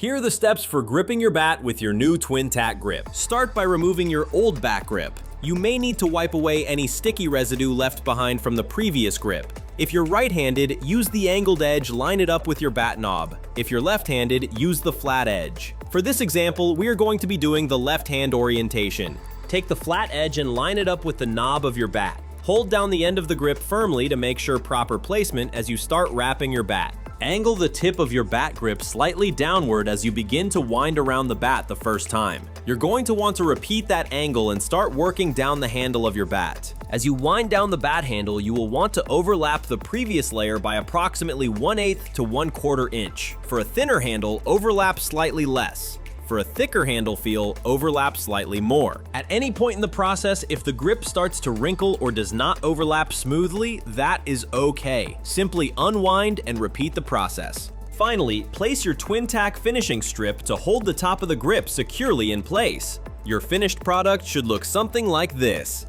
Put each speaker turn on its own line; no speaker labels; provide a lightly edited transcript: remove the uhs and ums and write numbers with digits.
Here are the steps for gripping your bat with your new TwinTack Grip. Start by removing your old bat grip. You may need to wipe away any sticky residue left behind from the previous grip. If you're right-handed, use the angled edge, line it up with your bat knob. If you're left-handed, use the flat edge. For this example, we are going to be doing the left-hand orientation. Take the flat edge and line it up with the knob of your bat. Hold down the end of the grip firmly to make sure proper placement as you start wrapping your bat. Angle the tip of your bat grip slightly downward as you begin to wind around the bat the first time. You're going to want to repeat that angle and start working down the handle of your bat. As you wind down the bat handle, you will want to overlap the previous layer by approximately 1/8 to 1/4 inch. For a thinner handle, overlap slightly less. For a thicker handle feel, overlap slightly more. At any point in the process, if the grip starts to wrinkle or does not overlap smoothly, that is okay. Simply unwind and repeat the process. Finally, place your TwinTack finishing strip to hold the top of the grip securely in place. Your finished product should look something like this.